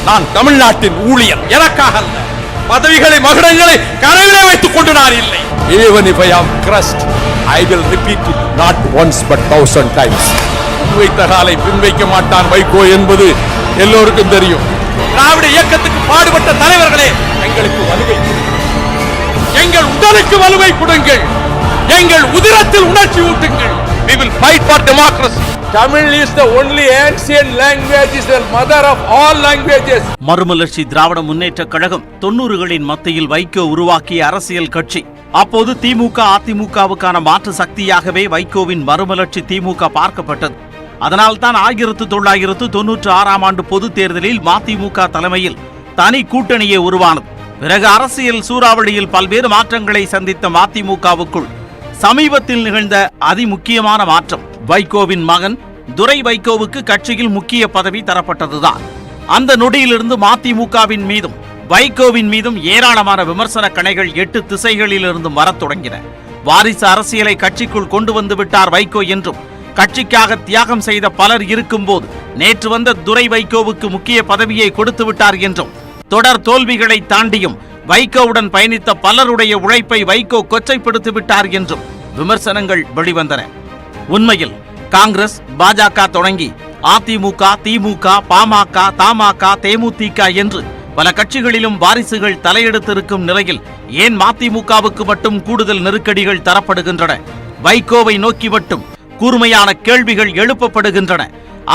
நான் தமிழ்நாட்டின் ஊழியர். எனக்காக அல்ல, பதவிகளை மகுடங்களை கனவிலே வைத்துக் கொண்டு நான் இல்லை. Even if I am crushed, I will repeat it not once but 1000 times. வைத்த காலை பின்வைக்க மாட்டான் வைகோ என்பது எல்லோருக்கும் தெரியும். திராவிட இயக்கத்துக்கு பாடுபட்ட தலைவர்களே, எங்களுக்கு வலுவை கொடுங்கள், எங்கள் உடலுக்கு வலுவை கொடுங்கள், எங்கள் உதிரத்தில் உணர்ச்சி ஊட்டுங்கள். We will fight for democracy. Tamil is the only ancient language, is the mother of all languages. மறுமலர்ச்சி திராவிட முன்னேற்ற கழகம் 90களின் மத்தியில் வைகோ உருவாக்கிய அரசியல் கட்சி. அப்போது திமுக அதிமுகவுக்கான மாற்று சக்தியாகவே வைகோவின் மறுமலர்ச்சி திமுக பார்க்கப்பட்டது. அதனால்தான் 1996ஆம் ஆண்டு பொதுத் தேர்தலில் மதிமுக தலைமையில் தனி கூட்டணியே உருவானது. பிறகு அரசியல் சூறாவளியில் பல்வேறு மாற்றங்களை சந்தித்த மதிமுகவுக்குள் சமீபத்தில் நிகழ்ந்த அதிமுக்கியமான மாற்றம், வைகோவின் மகன் துரை வைகோவுக்கு கட்சியில் முக்கிய பதவி தரப்பட்டதுதான். அந்த நொடியிலிருந்து மதிமுகவின் மீதும் வைகோவின் மீதும் ஏராளமான விமர்சன கணைகள் 8 திசைகளிலிருந்து வரத் தொடங்கின. வாரிசு அரசியலை கட்சிக்குள் கொண்டு வந்து விட்டார் வைகோ என்றும், கட்சிக்காக தியாகம் செய்த பலர் இருக்கும்போது நேற்று வந்த துரை வைகோவுக்கு முக்கிய பதவியை கொடுத்து விட்டார் என்றும், தொடர் தோல்விகளை தாண்டியும் வைகோவுடன் பயணித்த பலருடைய உழைப்பை வைகோ கொச்சைப்படுத்தி விட்டார் என்றும் விமர்சனங்கள் வெளிவந்தன. உண்மையில் காங்கிரஸ், பாஜக தொடங்கி அதிமுக, திமுக, பாமக, தமாக, தேமுதிக என்று பல கட்சிகளிலும் வாரிசுகள் தலையெடுத்திருக்கும் நிலையில் ஏன் மதிமுகவுக்கு மட்டும் கூடுதல் நெருக்கடிகள் தரப்படுகின்றன? வைகோவை நோக்கி மட்டும் கூர்மையான கேள்விகள் எழுப்பப்படுகின்றன.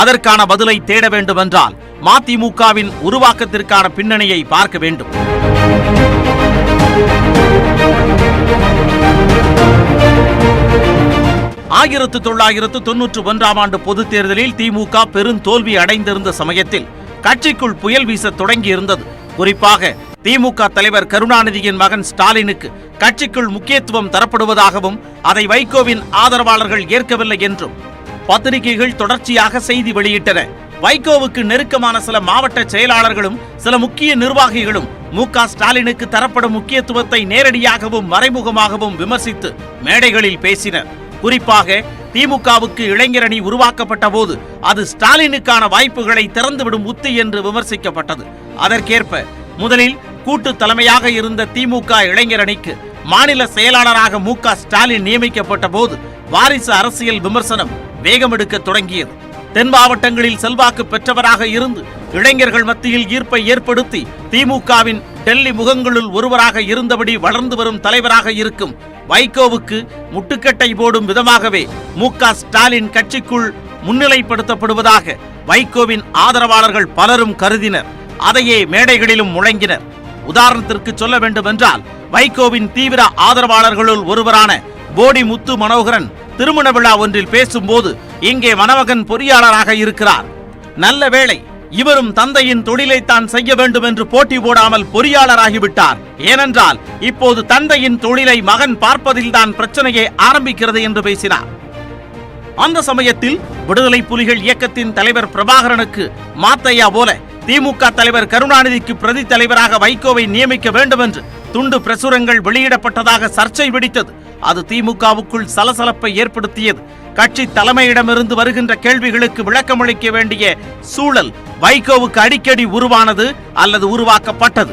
அதற்கான பதிலை தேட வேண்டுமென்றால் மதிமுகவின் உருவாக்கத்திற்கான பின்னணியை பார்க்க வேண்டும். 1991ஆம் ஆண்டு பொதுத் தேர்தலில் திமுக பெருந்தோல்வி அடைந்திருந்த சமயத்தில் கட்சிக்குள் புயல் வீச தொடங்கியிருந்தது. குறிப்பாக திமுக தலைவர் கருணாநிதியின் மகன் ஸ்டாலினுக்கு கட்சிக்குள் முக்கியத்துவம் தரப்படுவதாகவும் அதை வைகோவின் ஆதரவாளர்கள் ஏற்கவில்லை என்றும் பத்திரிகைகள் தொடர்ச்சியாக செய்தி வெளியிட்டன. வைகோவுக்கு நெருக்கமான சில மாவட்ட செயலாளர்களும் சில முக்கிய நிர்வாகிகளும் மு.க. ஸ்டாலினுக்கு தரப்படும் முக்கியத்துவத்தை நேரடியாகவும் மறைமுகமாகவும் விமர்சித்து மேடைகளில் பேசினர். குறிப்பாக திமுகவுக்கு இளைஞரணி உருவாக்கப்பட்ட போது அது ஸ்டாலினுக்கான வாய்ப்புகளை திறந்துவிடும் உத்தி என்று விமர்சிக்கப்பட்டது. அதற்கேற்ப முதலில் கூட்டு தலைமையாக இருந்த திமுக இளைஞரணிக்கு மாநில செயலாளராக மு.க. ஸ்டாலின் நியமிக்கப்பட்ட போது வாரிசு அரசியல் விமர்சனம் வேகமெடுக்க தொடங்கியது. தென் மாவட்டங்களில் செல்வாக்கு பெற்றவராக இருந்து இளைஞர்கள் மத்தியில் ஈர்ப்பை ஏற்படுத்தி திமுகவின் டெல்லி முகங்களுள் ஒருவராக இருந்தபடி வளர்ந்து வரும் தலைவராக இருக்கும் வைகோவுக்கு முட்டுக்கட்டை போடும் விதமாகவே மு.க. ஸ்டாலின் கட்சிக்குள் முன்னிலைப்படுத்தப்படுவதாக வைகோவின் ஆதரவாளர்கள் பலரும் கருதினர். அதையே மேடைகளிலும் முழங்கினர். உதாரணத்திற்கு சொல்ல வேண்டுமென்றால் வைகோவின் தீவிர ஆதரவாளர்களுள் ஒருவரான போடி முத்து மனோகரன் திருமண விழா ஒன்றில் பேசும்போது, இங்கே மணமகன் பொறியாளராக இருக்கிறார், நல்ல வேளை இவரும் தந்தையின் தொழிலைத்தான் செய்ய வேண்டும் என்று போட்டி போடாமல் பொறியாளராகிவிட்டார், ஏனென்றால் இப்போது தந்தையின் தொழிலை மகன் பார்ப்பதில்தான் பிரச்சனையே ஆரம்பிக்கிறது என்று பேசினார். அந்த சமயத்தில் விடுதலை புலிகள் இயக்கத்தின் தலைவர் பிரபாகரனுக்கு மாத்தையா போல திமுக தலைவர் கருணாநிதிக்கு பிரதி தலைவராக வைகோவை நியமிக்க வேண்டும் என்று துண்டு பிரசுரங்கள் வெளியிடப்பட்டதாக சர்ச்சை வெடித்தது. அது திமுகவுக்குள் சலசலப்பை ஏற்படுத்தியது. கட்சி தலைமையிடமிருந்து வருகின்ற கேள்விகளுக்கு விளக்கமளிக்க வேண்டிய சூழல் வைகோவுக்கு அடிக்கடி உருவானது அல்லது உருவாக்கப்பட்டது.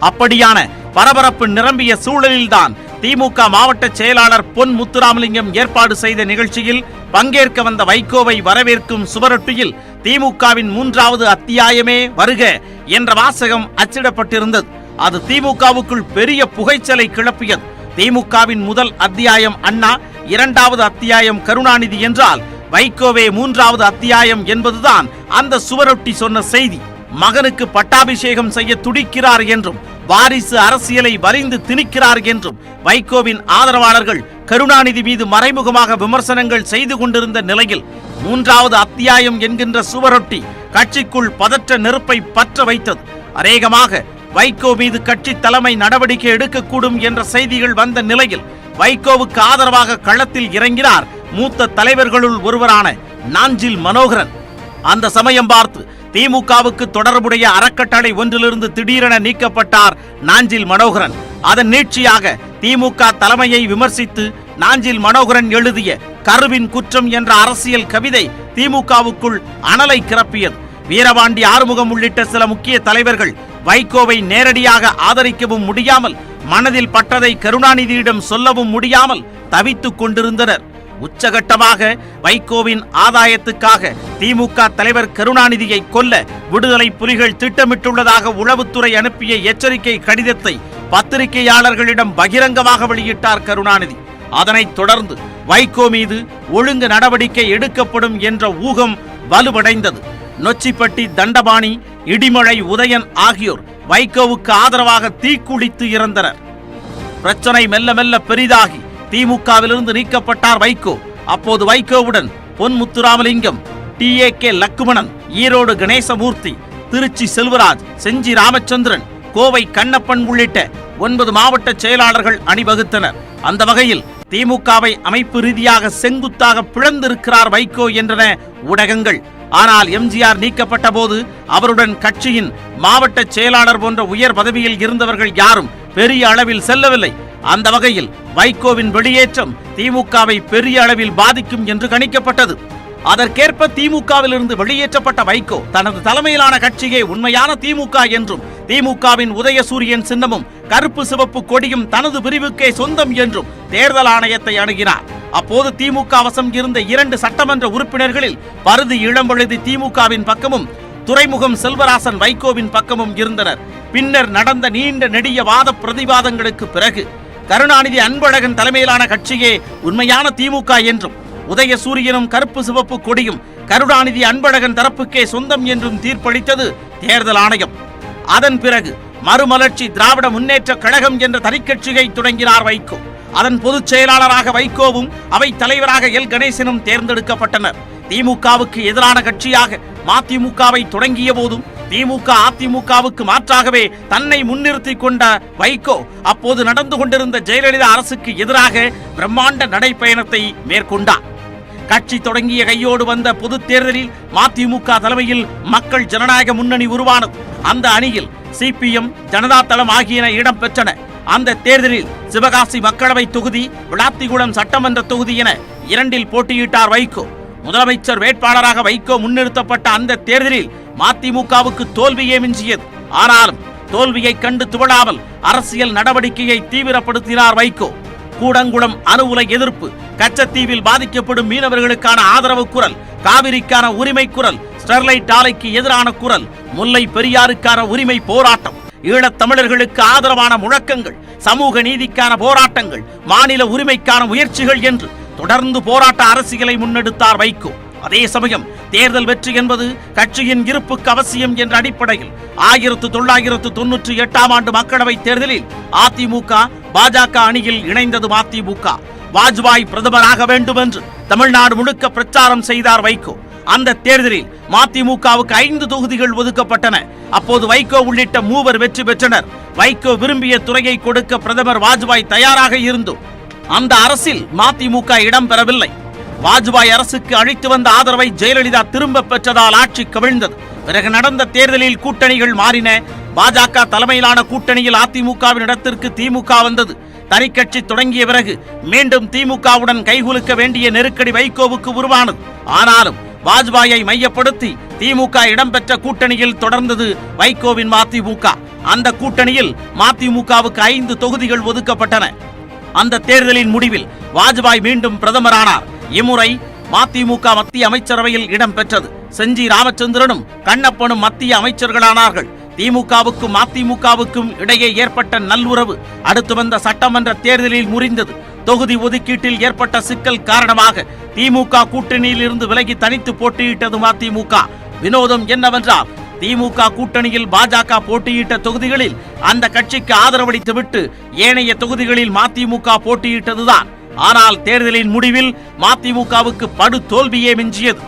அப்படியான பரபரப்பு நிரம்பிய சூழலில்தான் திமுக மாவட்ட செயலாளர் பொன் முத்துராமலிங்கம் ஏற்பாடு செய்த நிகழ்ச்சியில் பங்கேற்க வந்த வைகோவை வரவேற்கும் சுவரொட்டியில் திமுகவின் 3வது அத்தியாயமே வருக என்ற வாசகம் அச்சிடப்பட்டிருந்தது. அது திமுகவுக்குள் பெரிய புகைச்சலை கிளப்பியது. திமுகவின் முதல் அத்தியாயம் அண்ணா, 2வது அத்தியாயம் கருணாநிதி என்றால் வைகோவே 3வது அத்தியாயம் என்பதுதான் அந்த சுவரொட்டி சொன்ன செய்தி. மகனுக்கு பட்டாபிஷேகம் செய்ய துடிக்கிறார் என்றும் வாரிசு அரசியலை வலிந்து திணிக்கிறார் என்றும் வைகோவின் ஆதரவாளர்கள் கருணாநிதி மீது மறைமுகமாக விமர்சனங்கள் செய்து கொண்டிருந்த நிலையில் 3வது அத்தியாயம் என்கின்ற சுவரொட்டி கட்சிக்குள் பதற்ற நெருப்பை பற்ற வைத்தது. அநேகமாக வைகோ மீது கட்சி தலைமை நடவடிக்கை எடுக்கக்கூடும் என்ற செய்திகள் வந்த நிலையில் வைகோவுக்கு ஆதரவாக களத்தில் இறங்கினார் மூத்த தலைவர்களுள் ஒருவரான நாஞ்சில் மனோகரன். அந்த சமயம் பார்த்து திமுகவுக்கு தொடர்புடைய அறக்கட்டளை ஒன்றிலிருந்து திடீரென நீக்கப்பட்டார் நாஞ்சில் மனோகரன். அதன் நீட்சியாக திமுக தலைமையை விமர்சித்து நாஞ்சில் மனோகரன் எழுதிய கருவின் குற்றம் என்ற அரசியல் கவிதை திமுகவுக்குள் அனலை கிளப்பியது. வீரபாண்டி ஆறுமுகம் உள்ளிட்ட சில முக்கிய தலைவர்கள் வைகோவை நேரடியாக ஆதரிக்கவும் முடியாமல், மனதில் பட்டதை கருணாநிதியிடம் சொல்லவும் முடியாமல் தவித்துக் கொண்டிருந்தனர். உச்சகட்டமாக வைகோவின் ஆதாயத்துக்காக திமுக தலைவர் கருணாநிதியை கொல்ல விடுதலை புலிகள் திட்டமிட்டுள்ளதாக உளவுத்துறை அனுப்பிய எச்சரிக்கை கடிதத்தை பத்திரிகையாளர்களிடம் பகிரங்கமாக வெளியிட்டார் கருணாநிதி. அதனைத் தொடர்ந்து வைகோ மீது ஒழுங்கு நடவடிக்கை எடுக்கப்படும் என்ற ஊகம் வலுவடைந்தது. நொச்சிப்பட்டி தண்டபாணி, இடிமழை உதயன் ஆகியோர் வைகோவுக்கு ஆதரவாக தீக்குளித்து இறந்தனர். பிரச்சனை மெல்ல மெல்ல பெரிதாகி திமுகவிலிருந்து நீக்கப்பட்டார் வைகோ. அப்போது வைகோவுடன் பொன் முத்துராமலிங்கம், TAK லக்குமணன், ஈரோடு கணேசமூர்த்தி, திருச்சி செல்வராஜ், செஞ்சி ராமச்சந்திரன், கோவை கண்ணப்பன் உள்ளிட்ட 9 மாவட்ட செயலாளர்கள் அணிவகுத்தனர். அந்த வகையில் திமுகவை அமைப்பு ரீதியாக செங்குத்தாக பிளந்திருக்கிறார் வைகோ என்றன ஊடகங்கள். ஆனால் எம்ஜிஆர் நீக்கப்பட்ட போது அவருடன் கட்சியின் மாவட்ட செயலாளர் போன்ற உயர் பதவியில் இருந்தவர்கள் யாரும் பெரிய அளவில் செல்லவில்லை. அந்த வகையில் வைகோவின் வெளியேற்றம் திமுகவை பெரிய அளவில் பாதிக்கும் என்று கணிக்கப்பட்டது. அதற்கேற்ப திமுகவிலிருந்து வெளியேற்றப்பட்ட வைகோ தனது தலைமையிலான கட்சியே உண்மையான திமுக என்றும், திமுகவின் உதயசூரியன் சின்னமும் கருப்பு சிவப்பு கொடியும் தனது பிரிவுக்கே சொந்தம் என்றும் தேர்தல் ஆணையத்தை அணுகினார். அப்போது திமுக வசம் இருந்த 2 சட்டமன்ற உறுப்பினர்களில் பருதி இளம்பழுதி திமுகவின் பக்கமும், துறைமுகம் செல்வராசன் வைகோவின் பக்கமும் இருந்தனர். பின்னர் நடந்த நீண்ட நெடிய வாத பிரதிவாதங்களுக்கு பிறகு கருணாநிதி அன்பழகன் தலைமையிலான கட்சியே உண்மையான திமுக என்றும், உதயசூரியனும் கருப்பு சிவப்பு கொடியும் கருணாநிதி அன்பழகன் தரப்புக்கே சொந்தம் என்றும் தீர்ப்பளித்தது தேர்தல் ஆணையம். அதன் பிறகு மறுமலர்ச்சி திராவிட முன்னேற்ற கழகம் என்ற தனிக்கட்சியை தொடங்கினார் வைகோ. அதன் பொதுச் செயலாளராக வைகோவும் அவை தலைவராக எல் கணேசனும் தேர்ந்தெடுக்கப்பட்டனர். திமுகவுக்கு எதிரான கட்சியாக மதிமுகவை தொடங்கிய போதும் திமுக அதிமுகவுக்கு மாற்றாகவே தன்னை முன்னிறுத்தி கொண்ட வைகோ அப்போது நடந்து கொண்டிருந்த ஜெயலலிதா அரசுக்கு எதிராக பிரம்மாண்ட நடைப்பயணத்தை மேற்கொண்டார். கட்சி தொடங்கிய கையோடு வந்த பொது தேர்தலில் மதிமுக தலைமையில் மக்கள் ஜனநாயக முன்னணி உருவானது. அந்த அணியில் CPM, ஜனதா தளம் ஆகியன இடம் பெற்றன. அந்த தேர்தலில் சிவகாசி மக்களவை தொகுதி, விளாத்திகுளம் சட்டமன்ற தொகுதி என 2இல் போட்டியிட்டார் வைகோ. முதலமைச்சர் வேட்பாளராக வைகோ முன்னிறுத்தப்பட்ட அந்த தேர்தலில் மதிமுகவுக்கு தோல்வியே மிஞ்சியது. ஆனாலும் தோல்வியை கண்டு துவளாமல் அரசியல் நடவடிக்கையை தீவிரப்படுத்தினார் வைகோ. கூடங்குளம் அணு உலை எதிர்ப்பு, கச்சத்தீவில் பாதிக்கப்படும் மீனவர்களுக்கான ஆதரவு குரல், காவிரிக்கான உரிமை குரல், ஸ்டெர்லைட் ஆலைக்கு எதிரான குரல், முல்லை பெரியாருக்கான உரிமை போராட்டம், ஈழத் தமிழர்களுக்கு ஆதரவான முழக்கங்கள், சமூக நீதிக்கான போராட்டங்கள், மாநில உரிமைக்கான முயற்சிகள் என்று தொடர்ந்து போராட்ட அரசியலை முன்னெடுத்தார் வைகோ. அதே சமயம் தேர்தல் வெற்றி என்பது கட்சியின் இருப்புக்கு அவசியம் என்ற அடிப்படையில் 1998 ஆண்டு மக்களவை தேர்தலில் அதிமுக பாஜக அணியில் இணைந்தது மதிமுக. வாஜ்பாய் பிரதமராக வேண்டும் என்று தமிழ்நாடு முழுக்க பிரச்சாரம் செய்தார் வைகோ. அந்த தேர்தலில் மதிமுகவுக்கு 5 தொகுதிகள் ஒதுக்கப்பட்டன. அப்போது வைகோ உள்ளிட்ட 3 வெற்றி பெற்றனர். வைகோ விரும்பிய துறையை கொடுக்க பிரதமர் வாஜ்பாய் தயாராக இருந்தும் அந்த அரசில் மதிமுக இடம் பெறவில்லை. வாஜ்பாய் அரசுக்கு அளித்து வந்த ஆதரவை ஜெயலலிதா திரும்ப பெற்றதால் ஆட்சி கவிழ்ந்தது. பிறகு நடந்த தேர்தலில் கூட்டணிகள் மாறின. பாஜக தலைமையிலான கூட்டணியில் அதிமுகவின் இடத்திற்கு திமுக வந்தது. தனிக்கட்சி தொடங்கிய பிறகு மீண்டும் திமுகவுடன் கைகுலுக்க வேண்டிய நெருக்கடி வைகோவுக்கு உருவானது. ஆனாலும் வாஜ்பாயை மையப்படுத்தி திமுக இடம்பெற்ற கூட்டணியில் தொடர்ந்தது வைகோவின் மதிமுக. அந்த கூட்டணியில் மதிமுகவுக்கு 5 தொகுதிகள் ஒதுக்கப்பட்டன. அந்த தேர்தலின் முடிவில் வாஜ்பாய் மீண்டும் பிரதமரானார். இம்முறை மதிமுக மத்திய அமைச்சரவையில் இடம் பெற்றது. செஞ்சி ராமச்சந்திரனும் கண்ணப்பனும் மத்திய அமைச்சர்களானார்கள். திமுகவுக்கும் மதிமுகவுக்கும் இடையே ஏற்பட்ட நல்லுறவு அடுத்து வந்த சட்டமன்ற தேர்தலில் முறிந்தது. தொகுதி ஒதுக்கீட்டில் ஏற்பட்ட சிக்கல் காரணமாக திமுக கூட்டணியில் இருந்து விலகி தனித்து போட்டியிட்டது மதிமுக. வினோதம் என்னவென்றால் திமுக கூட்டணியில் பாஜக போட்டியிட்ட தொகுதிகளில் அந்த கட்சிக்கு ஆதரவளித்துவிட்டு ஏனைய தொகுதிகளில் மதிமுக போட்டியிட்டதுதான். ஆனால் தேர்தலின் முடிவில் மதிமுகவுக்கு படு தோல்வியே மிஞ்சியது.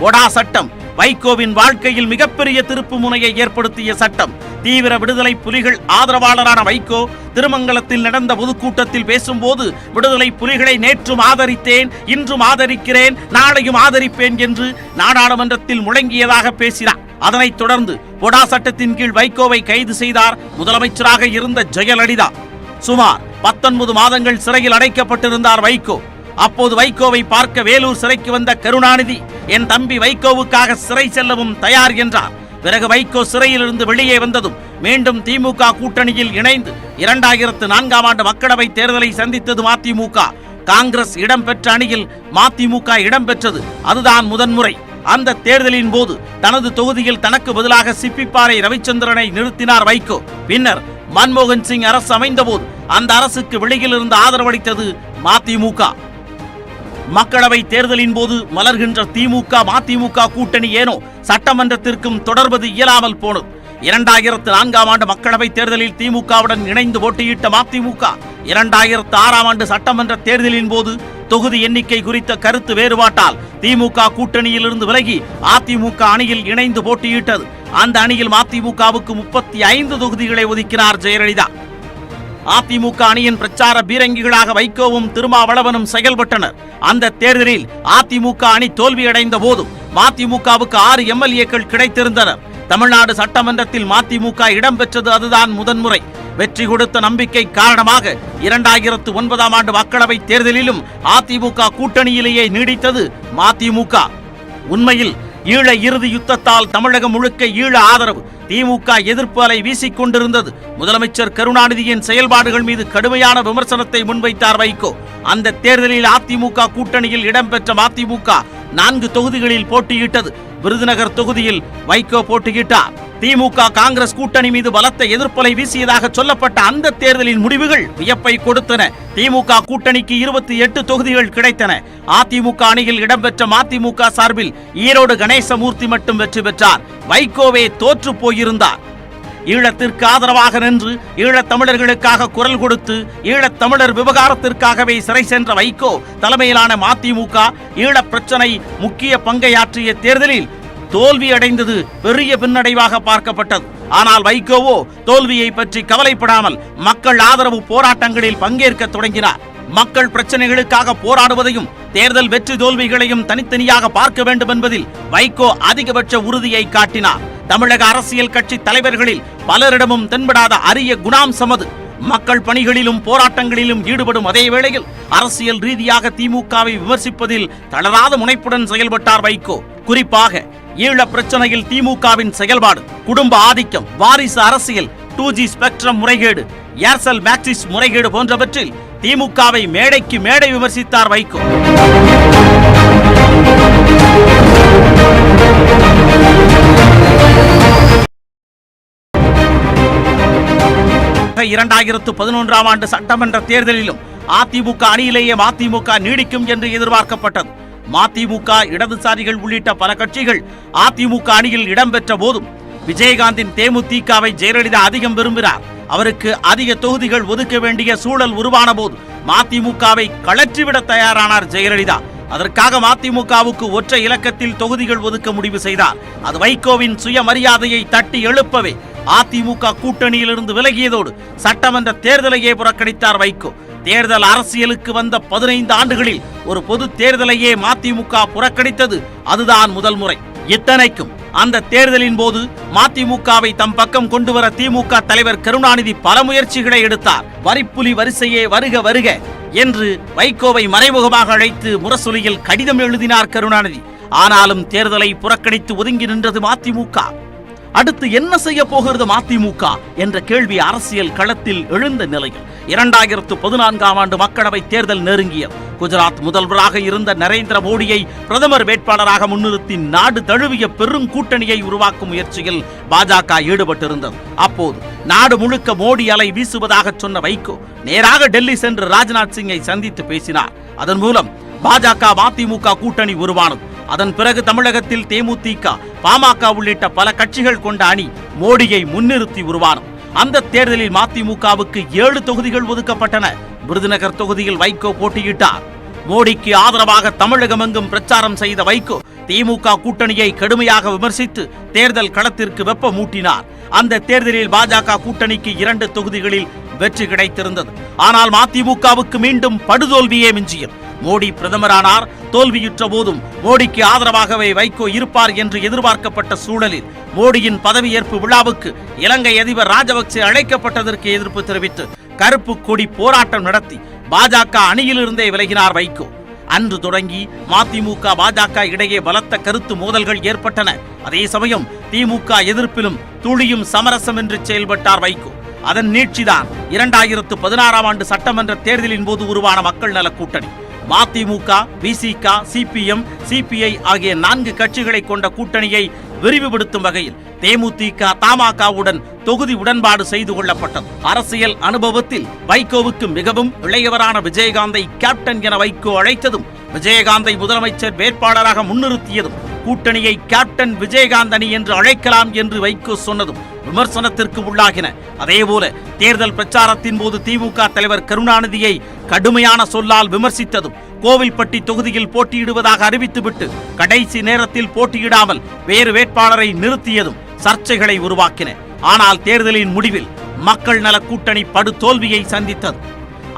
ஒடா சட்டம் வைகோவின் வாழ்க்கையில் மிகப்பெரிய திருப்பு முனையை ஏற்படுத்திய சட்டம். தீவிர விடுதலை புலிகள் ஆதரவாளரான வைகோ திருமங்கலத்தில் நடந்த பொதுக்கூட்டத்தில் பேசும்போது விடுதலை புலிகளை நேற்றும் ஆதரித்தேன், இன்றும் ஆதரிக்கிறேன், நாளையும் ஆதரிப்பேன் என்று நாடாளுமன்றத்தில் முழங்கியதாக பேசினார். அதனைத் தொடர்ந்து பொடா சட்டத்தின் கீழ் வைகோவை கைது செய்தார் முதலமைச்சராக இருந்த ஜெயலலிதா. சுமார் 19 மாதங்கள் சிறையில் அடைக்கப்பட்டிருந்தார் வைகோ. அப்போது வைகோவை பார்க்க வேலூர் சிறைக்கு வந்த கருணாநிதி என் தம்பி வைகோவுக்காக சிறை செல்லவும் தயார் என்றார். பிறகு வைகோ சிறையிலிருந்து வெளியே வந்ததும் மீண்டும் திமுக கூட்டணியில் இணைந்து 2004ஆம் ஆண்டு மக்களவை தேர்தலை சந்தித்தது மதிமுக. காங்கிரஸ் இடம்பெற்ற அணியில் மதிமுக இடம்பெற்றது. அதுதான் முதன்முறை. அந்த தேர்தலின் போது தனது தொகுதியில் தனக்கு பதிலாக சிப்பிப்பாறை ரவிச்சந்திரனை நிறுத்தினார் வைகோ. பின்னர் மன்மோகன் சிங் அரசு அமைந்த போது அந்த அரசுக்கு வெளியில் இருந்து ஆதரவளித்தது மதிமுக. மக்களவை தேர்தலின் போது மலர்கின்ற திமுக மதிமுக கூட்டணி ஏனோ சட்டமன்றத்திற்கும் தொடர்வது இயலாமல் போனது. 2004ஆம் ஆண்டு மக்களவை தேர்தலில் திமுகவுடன் இணைந்து போட்டியிட்ட மதிமுக 2006ஆம் ஆண்டு சட்டமன்ற தேர்தலின் போது தொகுதி எண்ணிக்கை குறித்த கருத்து வேறுபாட்டால் திமுக கூட்டணியில் இருந்து விலகி அதிமுக அணியில் இணைந்து போட்டியிட்டது. அந்த அணியில் மதிமுகவுக்கு 35 தொகுதிகளை ஒதுக்கினார் ஜெயலலிதா. அதிமுக அணியின் பிரச்சார பீரங்கிகளாக வைகோவும் திருமாவளவனும் செயல்பட்டனர். அந்த தேர்தலில் அதிமுக அணி தோல்வியடைந்த போதும் மதிமுகவுக்கு 6 எம்எல்ஏக்கள் கிடைத்திருந்தனர். தமிழ்நாடு சட்டமன்றத்தில் மதிமுக இடம்பெற்றது. அதுதான் முதன்முறை. வெற்றி கொடுத்த நம்பிக்கை காரணமாக 2009ஆம் ஆண்டு மக்களவை தேர்தலிலும் அதிமுக கூட்டணியிலேயே நீடித்தது மதிமுக. உண்மையில் ஈழ இறுதி யுத்தத்தால் தமிழகம் முழுக்க ஈழ ஆதரவு திமுக எதிர்ப்பு அலை வீசிக்கொண்டிருந்தது. முதலமைச்சர் கருணாநிதியின் செயல்பாடுகள் மீது கடுமையான விமர்சனத்தை முன்வைத்தார் வைகோ. அந்த தேர்தலில் அதிமுக கூட்டணியில் இடம்பெற்ற மதிமுக 4 தொகுதிகளில் போட்டியிட்டது. விருதுநகர் தொகுதியில் வைகோ போட்டியிட்டார். திமுக காங்கிரஸ் கூட்டணி மீது பலத்த எதிர்ப்பலை வீசியதாக சொல்லப்பட்ட அந்த தேர்தலின் முடிவுகள் வியப்பை கொடுத்தன. திமுக கூட்டணிக்கு 28 தொகுதிகள் கிடைத்தன. அதிமுக அணியில் இடம்பெற்ற மதிமுக சார்பில் ஈரோடு கணேசமூர்த்தி மட்டும் வெற்றி பெற்றார். வைகோவே தோற்று போயிருந்தார். ஈழத்திற்கு ஆதரவாக நின்று ஈழத் தமிழர்களுக்காக குரல் கொடுத்து ஈழத் தமிழர் விவகாரத்திற்காகவே சிறை சென்ற வைகோ தலைமையிலான மதிமுக ஈழப் பிரச்சனை முக்கிய பங்கையாற்றிய தேர்தலில் தோல்வி அடைந்தது பெரிய பின்னடைவாக பார்க்கப்பட்டது. ஆனால் வைகோவோ தோல்வியை பற்றி கவலைப்படாமல் மக்கள் ஆதரவு போராட்டங்களில் பங்கேற்க தொடங்கினார். மக்கள் பிரச்சனைகளுக்காக போராடுவதையும் தேர்தல் வெற்றி தோல்விகளையும் தனித்தனியாக பார்க்க வேண்டும் என்பதில் வைகோ அதிகபட்ச உறுதியை காட்டினார். தமிழக அரசியல் கட்சி தலைவர்களில் பலரிடமும் தென்படாத அரிய குணாம்சம் அது. மக்கள் பணிகளிலும் போராட்டங்களிலும் ஈடுபடும் அதே வேளையில் அரசியல் ரீதியாக திமுகவை விமர்சிப்பதில் தளராத முனைப்புடன் செயல்பட்டார் வைகோ. குறிப்பாக ஈழ பிரச்சனையில் திமுகவின் செயல்பாடு, குடும்ப ஆதிக்கம், வாரிசு அரசியல், 2G ஸ்பெக்ட்ரம் முறைகேடு, ஏர்செல் மேக்சிஸ் முறைகேடு போன்றவற்றில் திமுகவை மேடைக்கு மேடை விமர்சித்தார் வைகோ. 2011ஆம் ஆண்டு சட்டமன்ற தேர்தலிலும் அதிமுக அணியிலேயே மதிமுக நீடிக்கும் என்று எதிர்பார்க்கப்பட்டது. மதிமுக, இடதுசாரிகள் உள்ளிட்ட பல கட்சிகள் அதிமுக அணியில் இடம்பெற்ற போதும் விஜயகாந்தின் தேமுதிகவை ஜெயலலிதா அதிகம் விரும்பினார். அவருக்கு அதிக தொகுதிகள் ஒதுக்க வேண்டிய சூழல் உருவான போது மதிமுகவை கழற்றிவிட தயாரானார் ஜெயலலிதா. அதற்காக மதிமுகவுக்கு ஒற்றை இலக்கத்தில் தொகுதிகள் ஒதுக்க முடிவு செய்தார். அது வைகோவின் சுயமரியாதையை தட்டி எழுப்பவே அதிமுக கூட்டணியிலிருந்து விலகியதோடு சட்டமன்ற தேர்தலையே புறக்கணித்தார் வைகோ. தேர்தல் அரசியலுக்கு வந்த 15 ஆண்டுகளில் ஒரு பொது தேர்தலையே மதிமுக புறக்கணித்தது அதுதான் முதல் முறை. இத்தனைக்கும் அந்த தேர்தலின் போது மதிமுகவை தம் பக்கம் கொண்டு வர திமுக தலைவர் கருணாநிதி பல முயற்சிகளை எடுத்தார். வரிப்புலி வரிசையே வருக வருக என்று வைகோவை மறைமுகமாக அழைத்து முரசொலியில் கடிதம் எழுதினார் கருணாநிதி. ஆனாலும் தேர்தலை புறக்கணித்து ஒதுங்கி நின்றது மதிமுக. அடுத்து என்ன செய்ய போகிறது மதிமுக என்ற கேள்வி அரசியல் களத்தில் எழுந்த நிலையில் 2014ஆம் ஆண்டு மக்களவை தேர்தல் நெருங்கியது. குஜராத் முதல்வராக இருந்த நரேந்திர மோடியை பிரதமர் வேட்பாளராக முன்னிறுத்தி நாடு தழுவிய பெரும் கூட்டணியை உருவாக்கும் முயற்சியில் பாஜக ஈடுபட்டிருந்தது. அப்போது நாடு முழுக்க மோடி அலை வீசுவதாக சொன்ன வைகோ நேராக டெல்லி சென்று ராஜ்நாத் சிங்கை சந்தித்து பேசினார். அதன் மூலம் பாஜக மதிமுக கூட்டணி உருவானது. அதன் பிறகு தமிழகத்தில் தேமுதிக, பாமக உள்ளிட்ட பல கட்சிகள் கொண்ட அணி மோடியை முன்னிறுத்தி உருவானது. அந்த தேர்தலில் மதிமுகவுக்கு 7 தொகுதிகள் ஒதுக்கப்பட்டன. விருதுநகர் தொகுதியில் வைகோ போட்டியிட்டார். மோடிக்கு ஆதரவாக தமிழகமெங்கும் பிரச்சாரம் செய்த வைகோ திமுக கூட்டணியை கடுமையாக விமர்சித்து தேர்தல் களத்திற்கு வெப்பமூட்டினார். அந்த தேர்தலில் பாஜக கூட்டணிக்கு 2 தொகுதிகளில் வெற்றி கிடைத்திருந்தது. ஆனால் மதிமுகவுக்கு மீண்டும் படுதோல்வியே மிஞ்சியது. மோடி பிரதமரானார். தோல்வியுற்ற போதும் மோடிக்கு ஆதரவாகவே வைகோ இருப்பார் என்று எதிர்பார்க்கப்பட்ட சூழலில் மோடியின் பதவியேற்பு விழாவுக்கு இலங்கை அதிபர் ராஜபக்சே அழைக்கப்பட்டதற்கு எதிர்ப்பு தெரிவித்து கருப்பு கொடி போராட்டம் நடத்தி பாஜக அணியிலிருந்தே விலகினார் வைகோ. அன்று தொடங்கி மதிமுக பாஜக இடையே பலத்த கருத்து மோதல்கள் ஏற்பட்டன. அதே சமயம் திமுக எதிர்ப்பிலும் துளியும் சமரசம் என்று செயல்பட்டார் வைகோ. அதன் நீட்சிதான் 2016ஆம் ஆண்டு சட்டமன்ற தேர்தலின் போது உருவான மக்கள் நல கூட்டணி. மதிமுக, விசிக, சிபிஎம், சிபிஐ ஆகிய 4 கட்சிகளை கொண்ட கூட்டணியை விரிவுபடுத்தும் வகையில் தேமுதிக, தமாகவுடன் தொகுதி உடன்பாடு செய்து கொள்ளப்பட்டது. அரசியல் அனுபவத்தில் வைகோவுக்கு மிகவும் இளையவரான விஜயகாந்தை கேப்டன் என வைகோ அழைத்ததும், விஜயகாந்தை முதலமைச்சர் வேட்பாளராக முன்னிறுத்தியதும், கூட்டணியை கேப்டன் விஜயகாந்த் அணி என்று அழைக்கலாம் என்று வைகோ சொன்னதும் விமர்சனத்திற்கு உள்ளாகின. அதேபோல தேர்தல் பிரச்சாரத்தின் போது திமுக தலைவர் கருணாநிதியை கடுமையான சொல்லால் விமர்சித்ததும், கோவில்பட்டி தொகுதியில் போட்டியிடுவதாக அறிவித்துவிட்டு கடைசி நேரத்தில் போட்டியிடாமல் வேறு வேட்பாளரை நிறுத்தியதும் சர்ச்சைகளை உருவாக்கின. ஆனால் தேர்தலின் முடிவில் மக்கள் நல கூட்டணி படு தோல்வியை சந்தித்தது.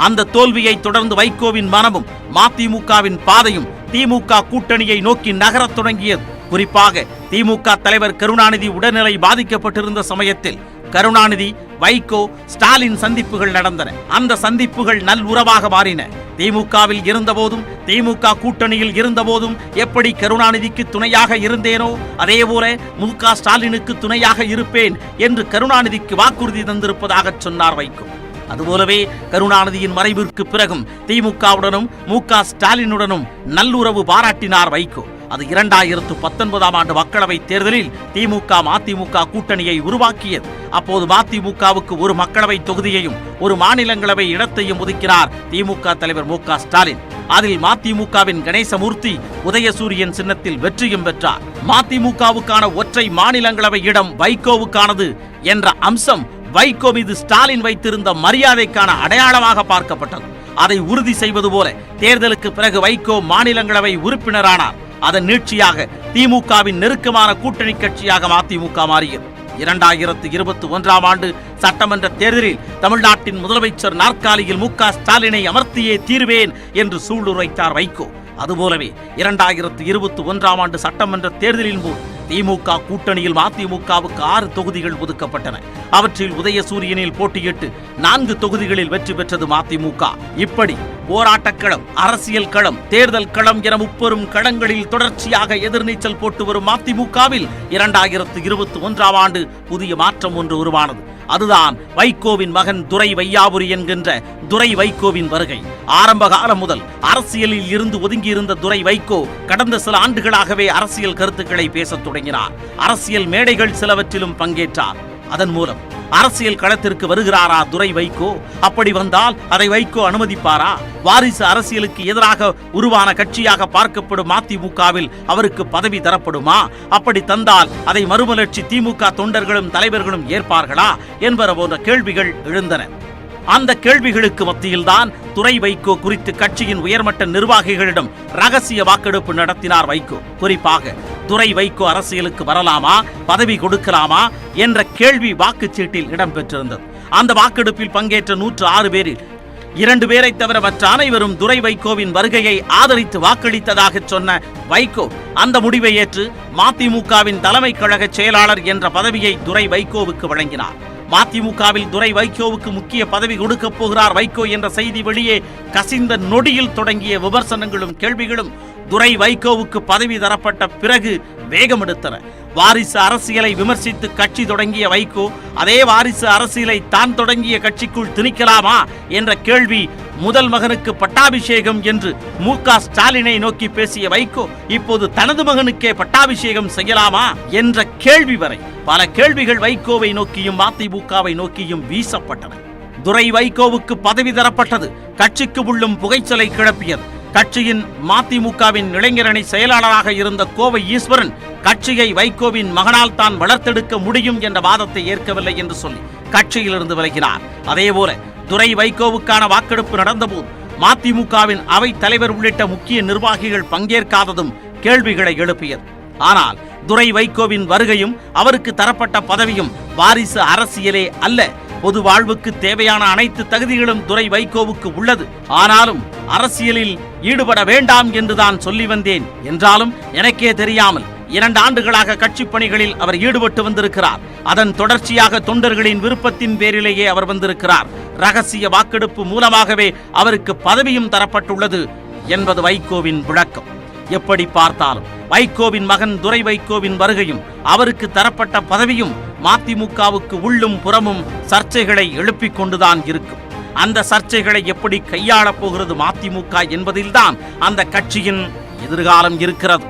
அந்த தோல்வியை தொடர்ந்து வைகோவின் மனமும் மதிமுகவின் பாதையும் திமுக கூட்டணியை நோக்கி நகரத் தொடங்கியது. குறிப்பாக திமுக தலைவர் கருணாநிதி உடல்நிலை பாதிக்கப்பட்டிருந்த சமயத்தில் கருணாநிதி, வைகோ, ஸ்டாலின் சந்திப்புகள் நடந்தன. அந்த சந்திப்புகள் நல் உறவாக மாறின. திமுகவில் இருந்தபோதும் திமுக கூட்டணியில் இருந்தபோதும் எப்படி கருணாநிதிக்கு துணையாக இருந்தேனோ அதேபோல முக ஸ்டாலினுக்கு துணையாக இருப்பேன் என்று கருணாநிதிக்கு வாக்குறுதி தந்திருப்பதாக சொன்னார் வைகோ. அதுபோலவே கருணாநிதியின் மறைவிற்கு பிறகும் திமுகவுடனும் முக ஸ்டாலினுடனும் நல்லுறவு பாராட்டினார் வைகோ. அது 2019ஆம் ஆண்டு மக்களவை தேர்தலில் திமுக மதிமுக கூட்டணியை உருவாக்கியது. அப்போது மதிமுகவுக்கு ஒரு மக்களவை தொகுதியையும் ஒரு மாநிலங்களவை இடத்தையும் ஒதுக்கினார் திமுக தலைவர் முக ஸ்டாலின். அதில் மதிமுகவின் கணேசமூர்த்தி உதயசூரியன் சின்னத்தில் வெற்றியும் பெற்றார். மதிமுகவுக்கான ஒற்றை மாநிலங்களவை இடம் வைகோவுக்கானது என்ற அம்சம் வைகோ மீது ஸ்டாலின் வைத்திருந்த மரியாதைக்கான அடையாளமாக பார்க்கப்பட்டது. அதை உறுதி செய்வது போல தேர்தலுக்கு பிறகு வைகோ மாநிலங்களவை உறுப்பினரானார். அதன் நீட்சியாக திமுகவின் நெருக்கமான கூட்டணி கட்சியாக மதிமுக மாறியது. 2021ஆம் ஆண்டு சட்டமன்ற தேர்தலில் தமிழ்நாட்டின் முதலமைச்சர் நாற்காலியில் முக ஸ்டாலினை அமர்த்தியே தீர்வேன் என்று சூளுரைத்தார் வைகோ. அதுபோலவே 2021ஆம் ஆண்டு சட்டமன்ற தேர்தலின் போது திமுக கூட்டணியில் மதிமுகவுக்கு 6 தொகுதிகள் ஒதுக்கப்பட்டன. அவற்றில் உதயசூரியனில் போட்டியிட்டு 4 தொகுதிகளில் வெற்றி பெற்றது மதிமுக. இப்படி போராட்டக்களம், அரசியல் களம், தேர்தல் களம் என 30 களங்களில் தொடர்ச்சியாக எதிர்நீச்சல் போட்டு வரும் மதிமுகவில் 2021ஆம் ஆண்டு புதிய மாற்றம் ஒன்று உருவானது. அதுதான் வைகோவின் மகன் துரை வையாபுரி என்கின்ற துரை வைகோவின் வருகை. ஆரம்ப காலம் முதல் அரசியலில் இருந்து ஒதுங்கியிருந்த துரை வைகோ கடந்த சில ஆண்டுகளாகவே அரசியல் கருத்துக்களை பேசத் தொடங்கினார். அரசியல் மேடைகள் சிலவற்றிலும் பங்கேற்றார். அதன் மூலம் அரசியல் களத்திற்கு வருகிறாரா துரை வைகோ? அப்படி வந்தால் அதை வைகோ அனுமதிப்பாரா? வாரிசு அரசியலுக்கு எதிராக உருவான கட்சியாக பார்க்கப்படும் மதிமுகவில் அவருக்கு பதவி தரப்படுமா? அப்படி தந்தால் அதை மறுமலர்ச்சி திமுக தொண்டர்களும் தலைவர்களும் ஏற்பார்களா என்பன போன்ற கேள்விகள் எழுந்தன. அந்த கேள்விகளுக்கு மத்தியில்தான் துரை வைகோ குறித்து கட்சியின் உயர்மட்ட நிர்வாகிகளிடம் ரகசிய வாக்கெடுப்பு நடத்தினார் வைகோ. குறிப்பாக துரை வைகோ அரசியலுக்கு வரலாமா, பதவி கொடுக்கலாமா என்ற கேள்வி வாக்குச்சீட்டில் இடம்பெற்றிருந்தது. அந்த வாக்கெடுப்பில் பங்கேற்ற 106 பேரில் 2 பேரை தவிர மற்ற அனைவரும் துரை வைகோவின் வருகையை ஆதரித்து வாக்களித்ததாக சொன்ன வைகோ அந்த முடிவை ஏற்று மதிமுகவின் தலைமை கழக செயலாளர் என்ற பதவியை துரை வைகோவுக்கு வழங்கினார். மதிமுகவில் துரை வைகோவுக்கு முக்கிய பதவி கொடுக்கப் போகிறார் வைகோ என்ற செய்தி வெளியே கசிந்த நொடியில் தொடங்கிய விமர்சனங்களும் கேள்விகளும் துரை வைகோவுக்கு பதவி தரப்பட்ட பிறகு வேகமெடுத்தன. வாரிசு அரசியலை விமர்சித்து கட்சி தொடங்கிய வைகோ அதே வாரிசு அரசியலை தான் தொடங்கிய கட்சிக்குள் திணிக்கலாமா என்ற கேள்வி, முதல் மகனுக்கு பட்டாபிஷேகம் என்று முக ஸ்டாலினை நோக்கி பேசிய வைகோ இப்போது தனது மகனுக்கே பட்டாபிஷேகம் செய்யலாமா என்ற கேள்வி வரை பல கேள்விகள் வைகோவை நோக்கியும் மதிமுகவை நோக்கியும் வீசப்பட்டன. துரை வைகோவுக்கு பதவி தரப்பட்டது கட்சிக்கு உள்ளும் புகைச்சலை கிளப்பியது. கட்சியின் மதிமுகவின் இளைஞரணி செயலாளராக இருந்த கோவை ஈஸ்வரன் கட்சியை வைகோவின் மகனால் தான் வளர்த்தெடுக்க முடியும் என்ற வாதத்தை ஏற்கவில்லை என்று சொல்லி கட்சியிலிருந்து விலகினார். அதேபோல துரை வைகோவுக்கான வாக்கெடுப்பு நடந்தபோது மதிமுகவின் அவை தலைவர் உள்ளிட்ட முக்கிய நிர்வாகிகள் பங்கேற்காததும் கேள்விகளை எழுப்பியது. ஆனால் துரை வைகோவின் வருகையும் அவருக்கு தரப்பட்ட பதவியும் வாரிசு அரசியலே அல்ல. பொது வாழ்வுக்கு தேவையான அனைத்து தகுதிகளும் துரை வைகோவுக்கு உள்ளது. ஆனாலும் அரசியலில் ஈடுபட வேண்டாம் என்றுதான் சொல்லி வந்தேன் என்றாலும் எனக்கே தெரியாமல் 2 ஆண்டுகளாக கட்சி பணிகளில் அவர் ஈடுபட்டு வந்திருக்கிறார். அதன் தொடர்ச்சியாக தொண்டர்களின் விருப்பத்தின் பேரிலேயே அவர் வந்திருக்கிறார். ரகசிய வாக்கெடுப்பு மூலமாகவே அவருக்கு பதவியும் தரப்பட்டுள்ளது. என்பது வைகோவின் விளக்கம். எப்படி பார்த்தாலும் வைகோவின் மகன் துரை வைகோவின் வருகையும் அவருக்கு தரப்பட்ட பதவியும் மதிமுகவுக்கு உள்ளும் புறமும் சர்ச்சைகளை எழுப்பிக் கொண்டுதான் இருக்கும். அந்த சர்ச்சைகளை எப்படி கையாளப் போகிறது மதிமுக என்பதில்தான் அந்த கட்சியின் எதிர்காலம் இருக்கிறது.